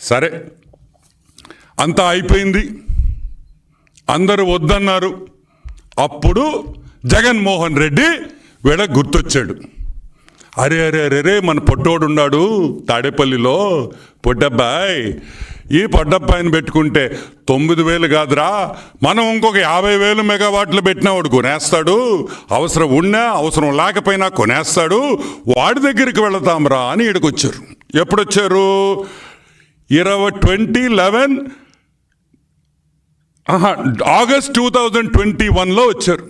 సరే, అంతా అయిపోయింది, అందరూ వద్దన్నారు. అప్పుడు జగన్మోహన్ రెడ్డి వీళ్ళకి గుర్తొచ్చాడు. అరే అరే అరే రే మన పొట్టోడు ఉన్నాడు తాడేపల్లిలో, పొట్టబ్బాయి. ఈ పొట్టబ్బాయిని పెట్టుకుంటే 9,000 కాదురా, మనం ఇంకొక 50,000 మెగావాట్లు పెట్టినా వాడు కొనేస్తాడు, అవసరం ఉన్నా అవసరం లేకపోయినా కొనేస్తాడు, వాడి దగ్గరికి వెళతాంరా అని ఇక్కడికి వచ్చారు. ఎప్పుడొచ్చారు? 2011 ఆగస్ట్ 2021లో వచ్చారు.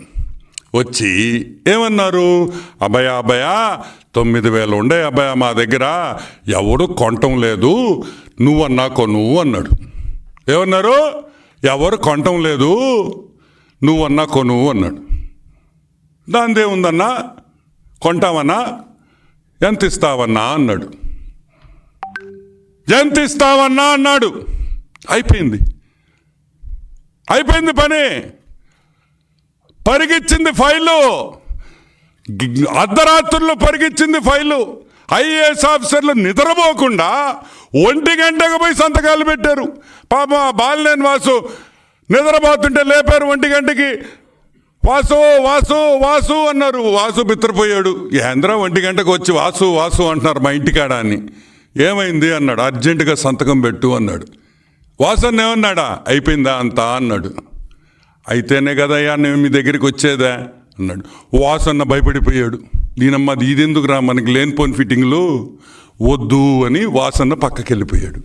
వచ్చి ఏమన్నారు? అభయా 9,000 ఉండే అభయ మా దగ్గర, ఎవడు కొనటం లేదు, నువ్వన్నా కొను అన్నాడు. ఏమన్నారు? ఎవరు కొనటం లేదు, నువ్వన్నా కొను అన్నాడు. దానిదేముందన్నా, కొంటావన్నా, ఎంత ఇస్తావన్నా అన్నాడు. ఎంత ఇస్తావన్నా అన్నాడు. అయిపోయింది పని. పరిగిచ్చింది ఫైలు, అర్ధరాత్రుల్లో పరిగిచ్చింది ఫైలు. ఐఏఎస్ ఆఫీసర్లు నిద్రపోకుండా 1 గంటకు పోయి సంతకాలు పెట్టారు. పాప బాలినేని వాసు నిద్రపోతుంటే లేపారు 1 గంటకి. వాసు వాసు వాసు అన్నారు. వాసు బిత్తరపోయాడు. ఏంద్రా 1 గంటకు వచ్చి వాసు వాసు అంటున్నారు మా ఇంటికాడ అని. ఏమైంది అన్నాడు. అర్జెంటుగా సంతకం పెట్టు అన్నాడు. వాసన్న ఏమన్నాడా? అయిపోయిందా అంతా అన్నాడు. అయితేనే కదయ్యా నేను మీ దగ్గరికి వచ్చేదా అన్నాడు. వాసన్న భయపడిపోయాడు. దీనమ్మది ఇదెందుకురా మనకి లేనిపోని ఫిట్టింగ్లు వద్దు అని వాసన్న పక్కకి వెళ్ళిపోయాడు.